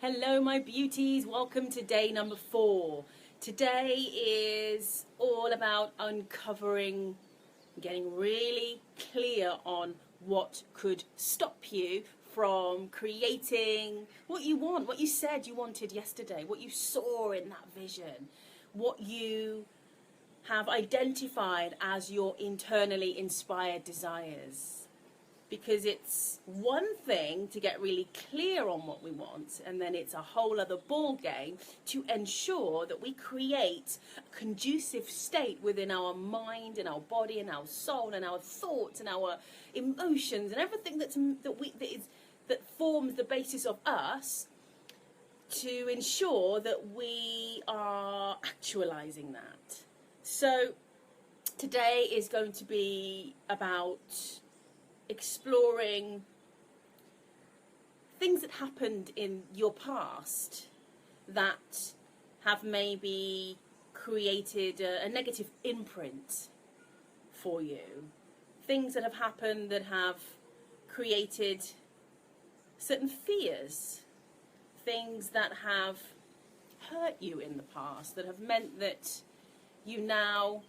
Hello my beauties, welcome to day number 4. Today is all about uncovering, getting really clear on what could stop you from creating what you want, what you said you wanted yesterday, what you saw in that vision, what you have identified as your internally inspired desires. Because it's one thing to get really clear on what we want, and then it's a whole other ball game to ensure that we create a conducive state within our mind and our body and our soul and our thoughts and our emotions and everything that forms the basis of us, to ensure that we are actualizing that. So today is going to be about exploring things that happened in your past that have maybe created a negative imprint for you. Things that have happened that have created certain fears. Things that have hurt you in the past, that have meant that you now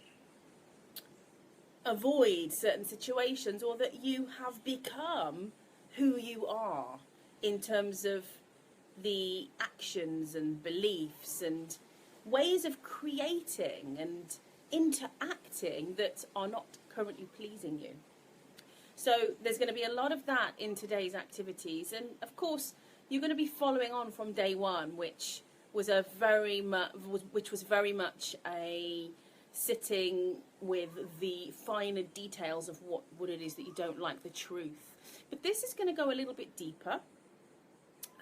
avoid certain situations, or that you have become who you are in terms of the actions and beliefs and ways of creating and interacting that are not currently pleasing you. So there's going to be a lot of that in today's activities, and of course you're going to be following on from day 1, which was very much a sitting with the finer details of what it is that you don't like, the truth. But this is going to go a little bit deeper.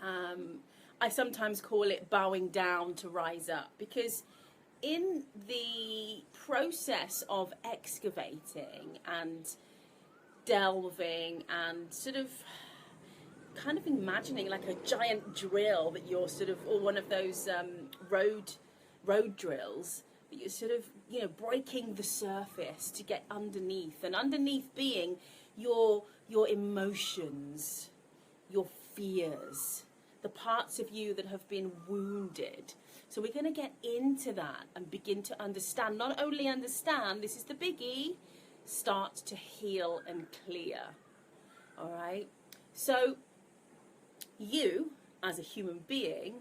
I sometimes call it bowing down to rise up, because in the process of excavating and delving and sort of kind of imagining like a giant drill that you're sort of, or one of those road drills, you're sort of, breaking the surface to get underneath, and underneath being your emotions, your fears, the parts of you that have been wounded. So we're going to get into that and begin to understand, not only understand, this is the biggie, start to heal and clear. All right? So you, as a human being,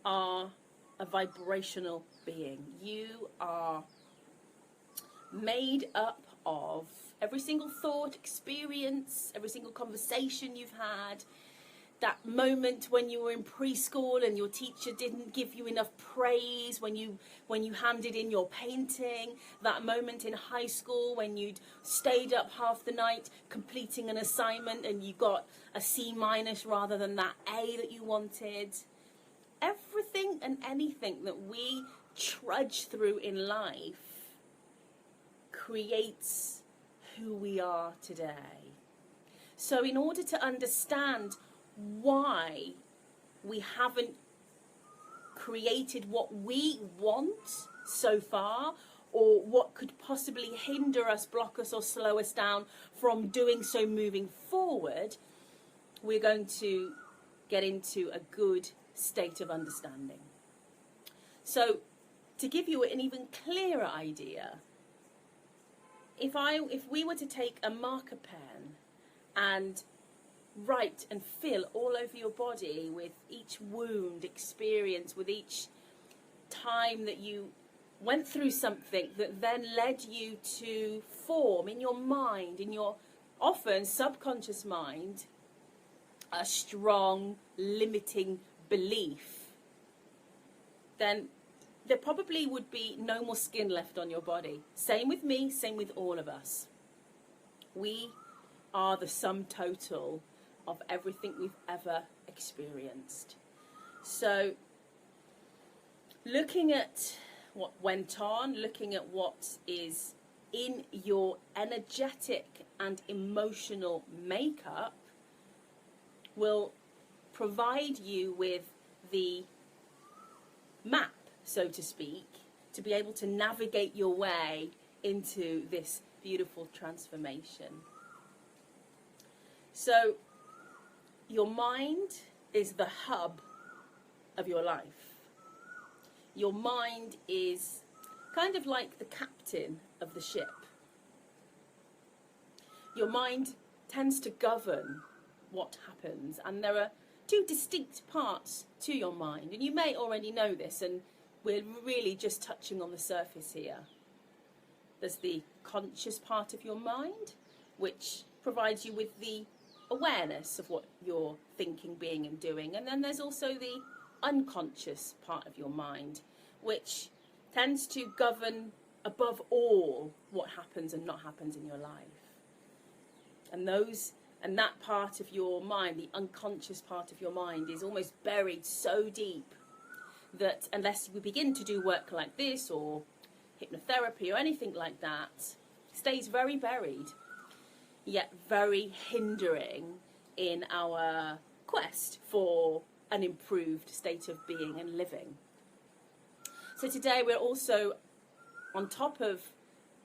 are a vibrational being. You are made up of every single thought, experience, every single conversation you've had, that moment when you were in preschool and your teacher didn't give you enough praise when you handed in your painting, that moment in high school when you'd stayed up half the night completing an assignment and you got a C- rather than that A that you wanted. Everything and anything that we trudge through in life creates who we are today. So in order to understand why we haven't created what we want so far, or what could possibly hinder us, block us, or slow us down from doing so moving forward, we're going to get into a good state of understanding. So to give you an even clearer idea, if we were to take a marker pen and write and fill all over your body with each wound experience, with each time that you went through something that then led you to form in your mind, in your often subconscious mind, a strong limiting belief, then there probably would be no more skin left on your body. Same with me, same with all of us. We are the sum total of everything we've ever experienced. So looking at what went on, looking at what is in your energetic and emotional makeup will provide you with the map, so to speak, to be able to navigate your way into this beautiful transformation. So your mind is the hub of your life. Your mind is kind of like the captain of the ship. Your mind tends to govern what happens, and there are two distinct parts to your mind, and you may already know this, and we're really just touching on the surface here. There's the conscious part of your mind, which provides you with the awareness of what you're thinking, being and doing, and then there's also the unconscious part of your mind, which tends to govern above all what happens and not happens in your life. And that part of your mind, the unconscious part of your mind, is almost buried so deep that unless we begin to do work like this or hypnotherapy or anything like that, stays very buried, yet very hindering in our quest for an improved state of being and living. So today we're also, on top of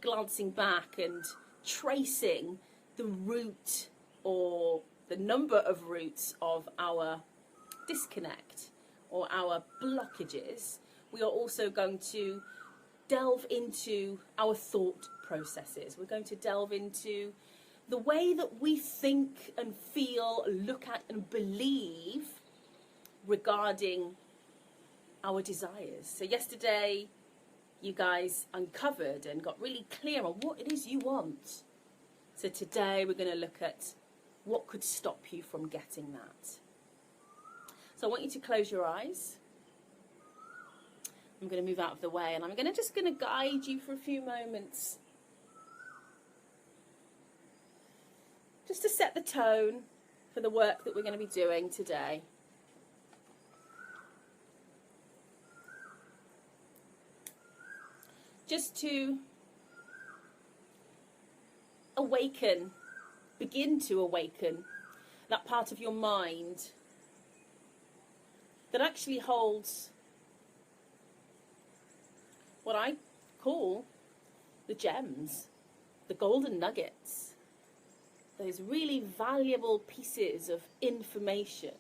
glancing back and tracing the root or the number of roots of our disconnect or our blockages, we are also going to delve into our thought processes. We're going to delve into the way that we think and feel, look at and believe regarding our desires. So yesterday you guys uncovered and got really clear on what it is you want. So today we're going to look at what could stop you from getting that. So I want you to close your eyes. I'm going to move out of the way, and I'm just going to guide you for a few moments, just to set the tone for the work that we're going to be doing today. Just to begin to awaken that part of your mind that actually holds what I call the gems, the golden nuggets, those really valuable pieces of information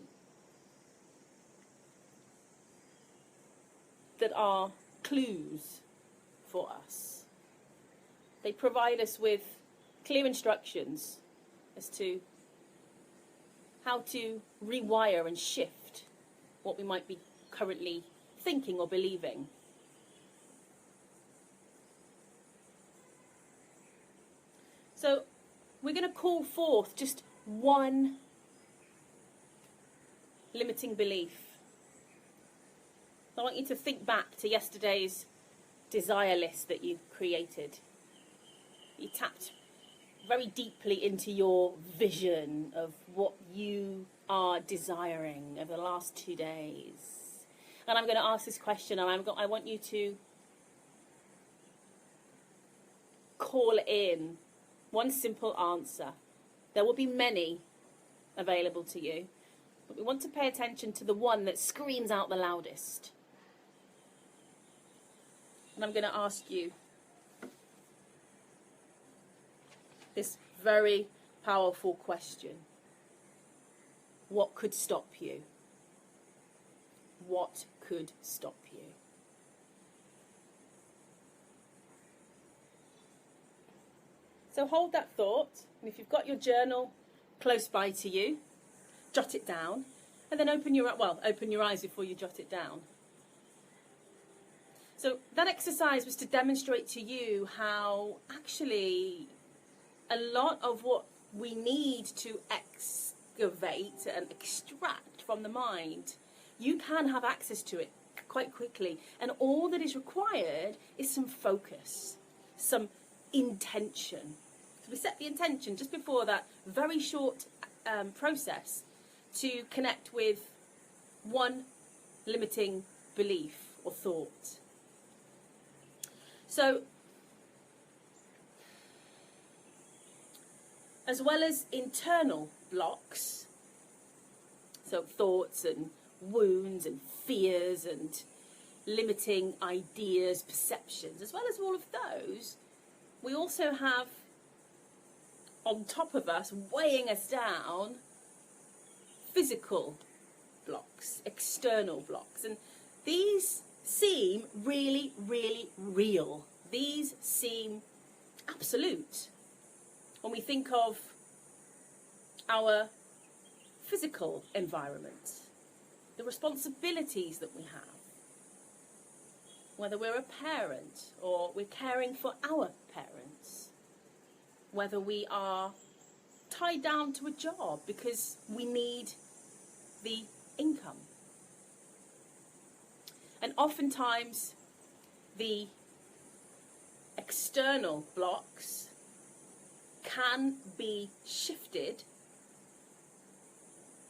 that are clues for us. They provide us with clear instructions as to how to rewire and shift what we might be currently thinking or believing. So we're going to call forth just one limiting belief. I want you to think back to yesterday's desire list that you created. You tapped very deeply into your vision of what you are desiring over the last 2 days. And I'm going to ask this question, and I want you to call in one simple answer. There will be many available to you, but we want to pay attention to the one that screams out the loudest. And I'm going to ask you this very powerful question. What could stop you? What could stop you? So hold that thought, and if you've got your journal close by to you, jot it down, and then open your eyes before you jot it down. So that exercise was to demonstrate to you how actually a lot of what we need to excavate and extract from the mind, you can have access to it quite quickly. And all that is required is some focus, some intention. So we set the intention just before that very short process to connect with one limiting belief or thought. So, as well as internal blocks, so thoughts and wounds and fears and limiting ideas, perceptions, as well as all of those, we also have on top of us, weighing us down, physical blocks, external blocks. And these seem really, really real. These seem absolute. When we think of our physical environment, the responsibilities that we have, whether we're a parent or we're caring for our parents, whether we are tied down to a job because we need the income. And oftentimes the external blocks can be shifted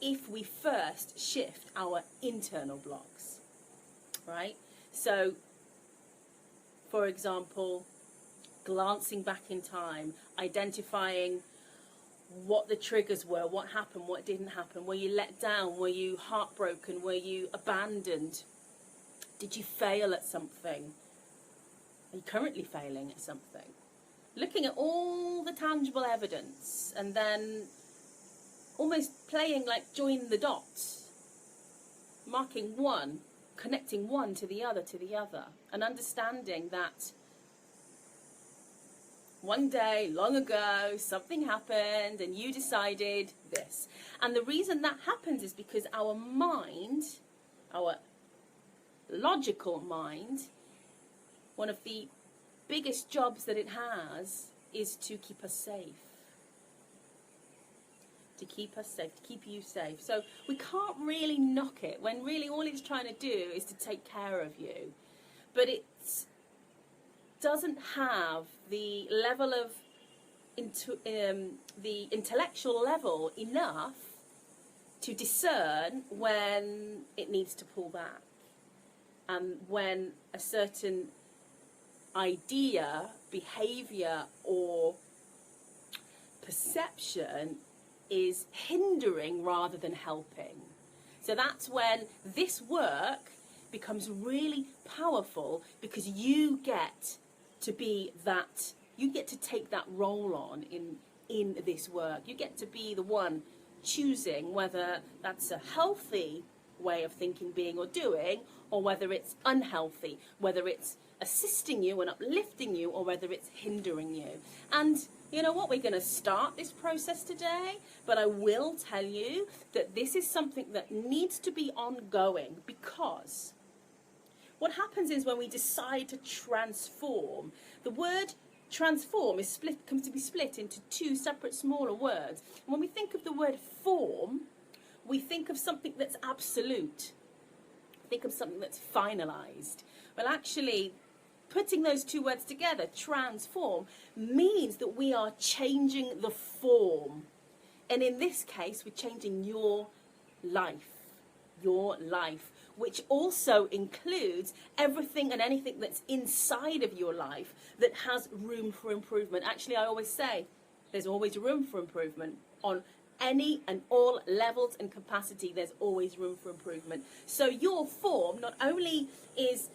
if we first shift our internal blocks, right? So, for example, glancing back in time, identifying what the triggers were, what happened, what didn't happen. Were you let down? Were you heartbroken? Were you abandoned? Did you fail at something? Are you currently failing at something? Looking at all the tangible evidence and then almost playing like join the dots, marking one, connecting one to the other, and understanding that one day, long ago, something happened and you decided this. And the reason that happens is because our mind, our logical mind, one of the biggest jobs that it has is to keep us safe. To keep us safe, to keep you safe. So we can't really knock it when really all it's trying to do is to take care of you. But it doesn't have the level of the intellectual level enough to discern when it needs to pull back, and when a certain idea, behavior, or perception is hindering rather than helping. So that's when this work becomes really powerful, because you get to be that, you get to take that role on in this work. You get to be the one choosing whether that's a healthy way of thinking, being, or doing, or whether it's unhealthy, whether it's assisting you and uplifting you, or whether it's hindering you. And you know what? We're going to start this process today, but I will tell you that this is something that needs to be ongoing, because what happens is when we decide to transform, the word transform comes to be split into two separate smaller words. And when we think of the word form, we think of something that's absolute. Think of something that's finalized. Well, actually, putting those two words together, transform, means that we are changing the form. And in this case, we're changing your life, which also includes everything and anything that's inside of your life that has room for improvement. Actually, I always say there's always room for improvement on any and all levels and capacity. There's always room for improvement. So your form not only is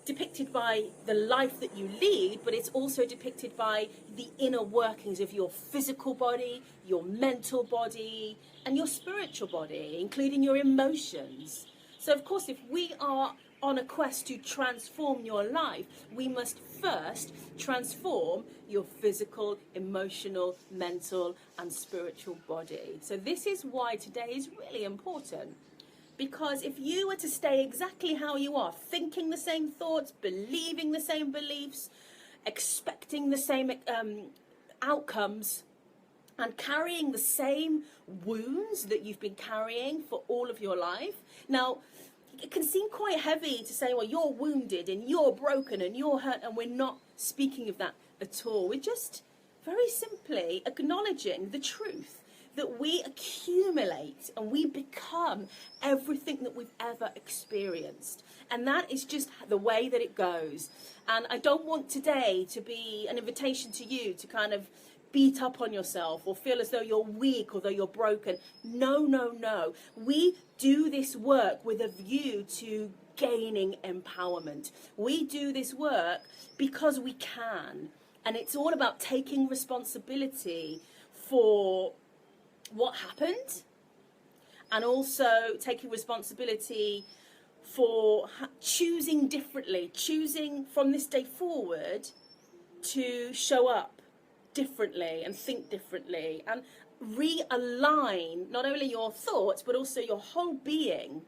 depicted by the life that you lead, but it's also depicted by the inner workings of your physical body, your mental body, and your spiritual body, including your emotions. So, of course, if we are on a quest to transform your life, we must first transform your physical, emotional, mental, and spiritual body. So this is why today is really important. Because if you were to stay exactly how you are, thinking the same thoughts, believing the same beliefs, expecting the same outcomes, and carrying the same wounds that you've been carrying for all of your life. Now, it can seem quite heavy to say, well, you're wounded and you're broken and you're hurt, and we're not speaking of that at all. We're just very simply acknowledging the truth that we accumulate and we become everything that we've ever experienced. And that is just the way that it goes. And I don't want today to be an invitation to you to kind of beat up on yourself or feel as though you're weak or though you're broken. No, no, no. We do this work with a view to gaining empowerment. We do this work because we can. And it's all about taking responsibility for what happened and also taking responsibility for choosing differently, choosing from this day forward to show up differently and think differently and realign not only your thoughts but also your whole being,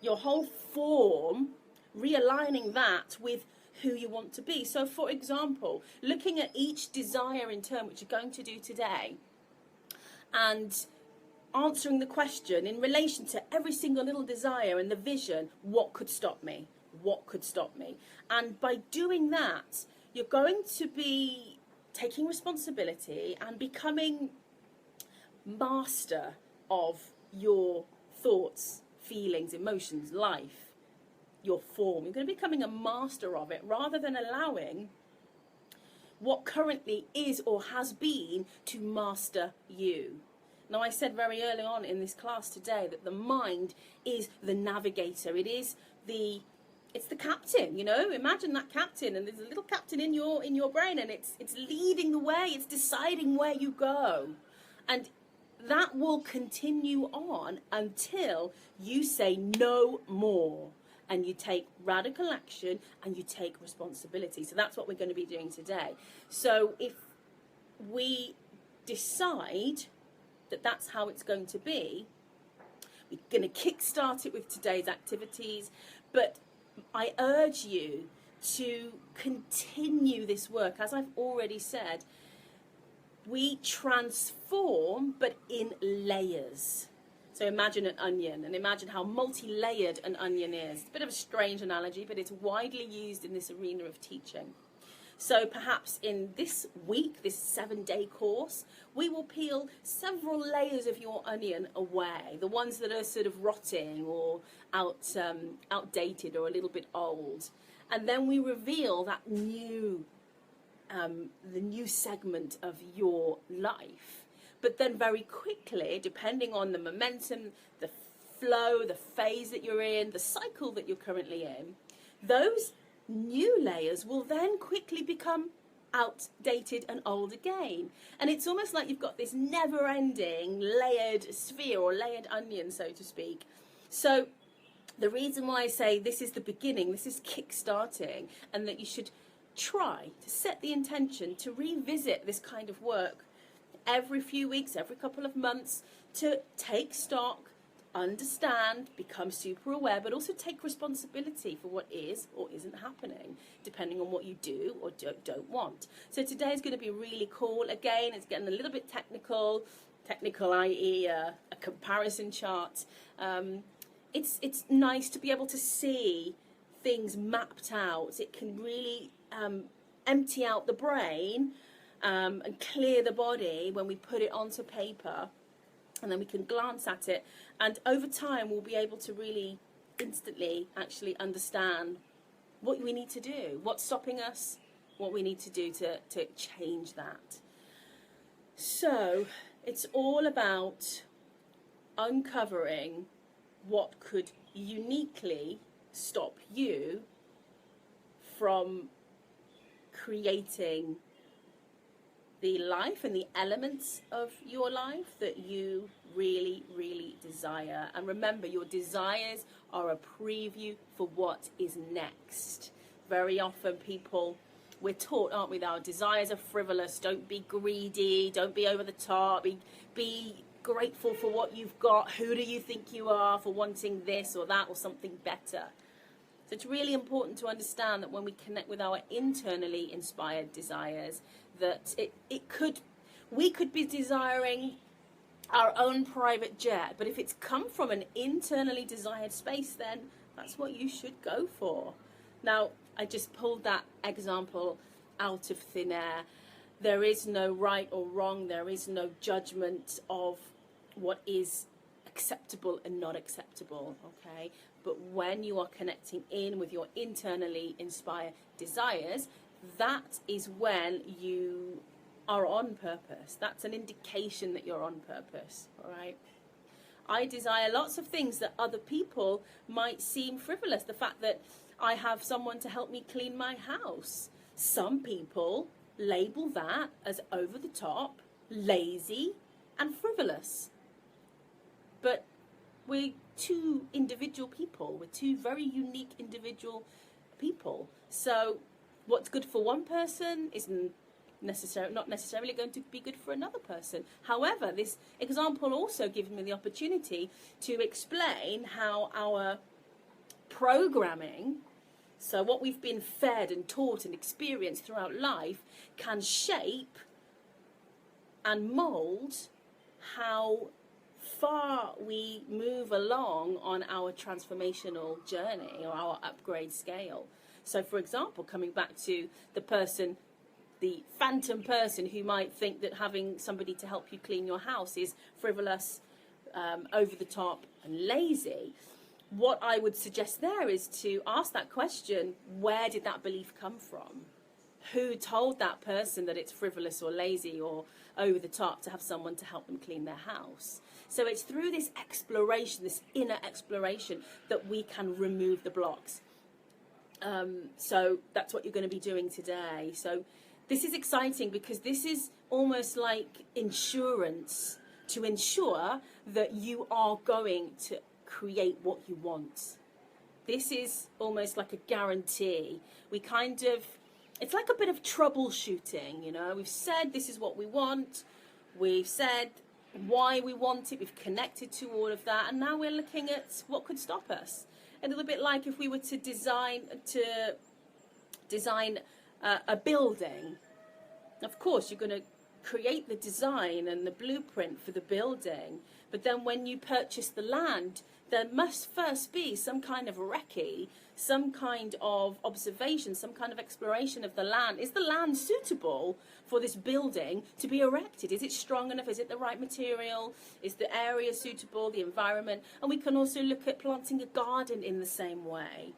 your whole form, realigning that with who you want to be. So for example, looking at each desire in turn, which you're going to do today, and answering the question in relation to every single little desire and the vision, what could stop me? What could stop me? And by doing that, you're going to be taking responsibility and becoming master of your thoughts, feelings, emotions, life, your form. You're going to be becoming a master of it rather than allowing what currently is or has been to master you. Now, I said very early on in this class today that the mind is the navigator. It's the captain, you know. Imagine that captain, and there's a little captain in your brain, and it's leading the way. It's deciding where you go, and that will continue on until you say no more, and you take radical action and you take responsibility. So that's what we're going to be doing today. So if we decide that that's how it's going to be, we're going to kickstart it with today's activities, but I urge you to continue this work. As I've already said, we transform, but in layers. So imagine an onion, and imagine how multi-layered an onion is. It's a bit of a strange analogy, but it's widely used in this arena of teaching. So perhaps in this week, this 7-day course, we will peel several layers of your onion away. The ones that are sort of rotting or outdated or a little bit old. And then we reveal that the new segment of your life. But then very quickly, depending on the momentum, the flow, the phase that you're in, the cycle that you're currently in, those new layers will then quickly become outdated and old again. And it's almost like you've got this never-ending layered sphere or layered onion, so to speak. So the reason why I say this is the beginning, this is kick-starting, and that you should try to set the intention to revisit this kind of work every few weeks, every couple of months, to take stock, understand, become super aware, but also take responsibility for what is or isn't happening, depending on what you do or don't want. So today is going to be really cool. Again, it's getting a little bit technical, i.e. a comparison chart. It's nice to be able to see things mapped out. It can really empty out the brain and clear the body when we put it onto paper, and then we can glance at it, and over time we'll be able to really instantly actually understand what we need to do, what's stopping us, what we need to do to change that. So it's all about uncovering what could uniquely stop you from creating the life and the elements of your life that you really, really desire. And remember, your desires are a preview for what is next. Very often we're taught, aren't we, that our desires are frivolous. Don't be greedy, don't be over the top, be grateful for what you've got. Who do you think you are for wanting this or that or something better? So it's really important to understand that when we connect with our internally inspired desires, that we could be desiring our own private jet, but if it's come from an internally desired space, then that's what you should go for. Now, I just pulled that example out of thin air. There is no right or wrong. There is no judgment of what is acceptable and not acceptable, okay? But when you are connecting in with your internally inspired desires, that is when you are on purpose. That's an indication that you're on purpose, all right? I desire lots of things that other people might seem frivolous. The fact that I have someone to help me clean my house. Some people label that as over the top, lazy, and frivolous. But we're two individual people. We're two very unique individual people. So what's good for one person isn't not necessarily going to be good for another person. However, this example also gives me the opportunity to explain how our programming, so what we've been fed and taught and experienced throughout life, can shape and mould how far we move along on our transformational journey or our upgrade scale. So, for example, coming back to the phantom person who might think that having somebody to help you clean your house is frivolous, over the top and lazy, what I would suggest there is to ask that question: where did that belief come from? Who told that person that it's frivolous or lazy or over the top to have someone to help them clean their house? So it's through this exploration, this inner exploration, that we can remove the blocks. So that's what you're going to be doing today. So this is exciting because this is almost like insurance to ensure that you are going to create what you want. This is almost like a guarantee. It's like a bit of troubleshooting, you know. We've said this is what we want. We've said why we want it. We've connected to all of that. And now we're looking at what could stop us. A little bit like if we were to design a building. Of course, you're going to create the design and the blueprint for the building. But then when you purchase the land, there must first be some kind of recce, some kind of observation, some kind of exploration of the land. Is the land suitable for this building to be erected? Is it strong enough? Is it the right material? Is the area suitable, the environment? And we can also look at planting a garden in the same way.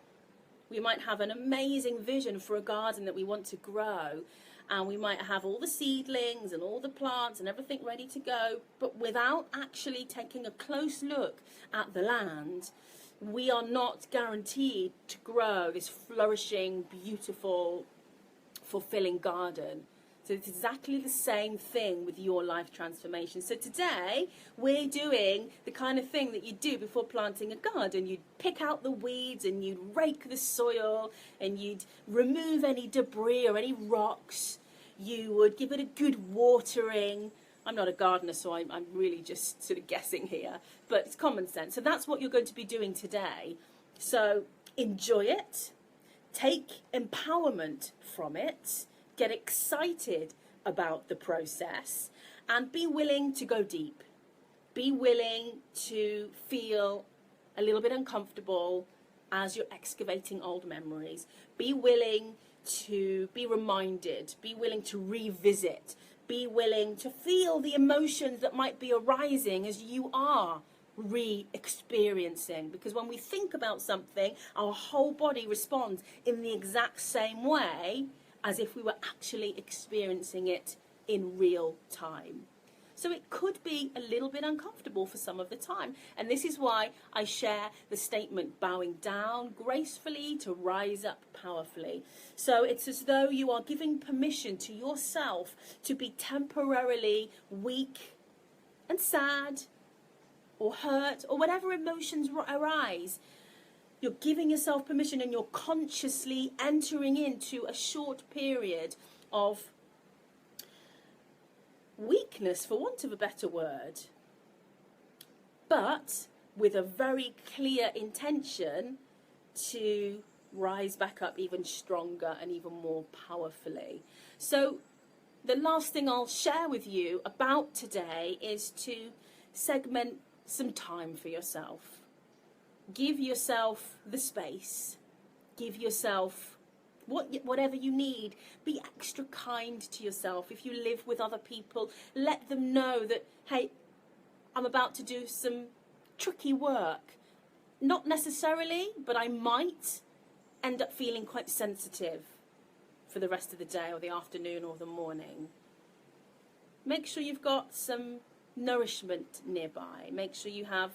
We might have an amazing vision for a garden that we want to grow, and we might have all the seedlings and all the plants and everything ready to go, but without actually taking a close look at the land, we are not guaranteed to grow this flourishing, beautiful, fulfilling garden. So it's exactly the same thing with your life transformation. So today we're doing the kind of thing that you do before planting a garden. You'd pick out the weeds and you'd rake the soil and you'd remove any debris or any rocks. You would give it a good watering. I'm not a gardener, so I'm really just sort of guessing here, but it's common sense. So that's what you're going to be doing today. So enjoy it, take empowerment from it, get excited about the process, and be willing to go deep. Be willing to feel a little bit uncomfortable as you're excavating old memories. Be willing to be reminded. Be willing to revisit. Be willing to feel the emotions that might be arising as you are re-experiencing. Because when we think about something, our whole body responds in the exact same way as if we were actually experiencing it in real time. So it could be a little bit uncomfortable for some of the time. And this is why I share the statement, bowing down gracefully to rise up powerfully. So it's as though you are giving permission to yourself to be temporarily weak and sad or hurt or whatever emotions arise. You're giving yourself permission and you're consciously entering into a short period of weakness, for want of a better word, but with a very clear intention to rise back up even stronger and even more powerfully. So the last thing I'll share with you about today is to segment some time for yourself. Give yourself the space. Give yourself whatever you need. Be extra kind to yourself. If you live with other people, let them know that, hey, I'm about to do some tricky work. Not necessarily, but I might end up feeling quite sensitive for the rest of the day or the afternoon or the morning. Make sure you've got some nourishment nearby. Make sure you have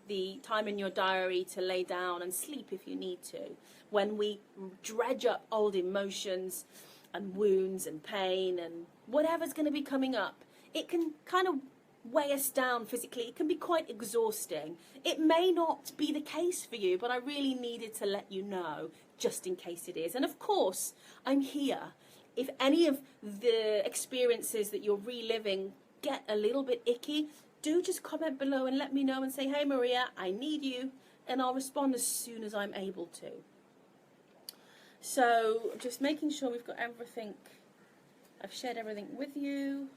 the time in your diary to lay down and sleep if you need to. When we dredge up old emotions and wounds and pain and whatever's going to be coming up, it can kind of weigh us down physically. It can be quite exhausting. It may not be the case for you, but I really needed to let you know, just in case it is. And of course, I'm here. If any of the experiences that you're reliving get a little bit icky, do just comment below and let me know and say, hey Maria, I need you, and I'll respond as soon as I'm able to. So just making sure we've got everything, I've shared everything with you.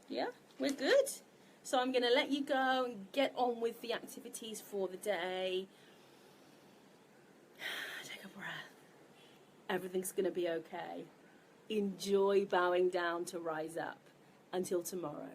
Yeah, we're good. So I'm going to let you go and get on with the activities for the day. Take a breath. Everything's going to be okay. Enjoy bowing down to rise up. Until tomorrow.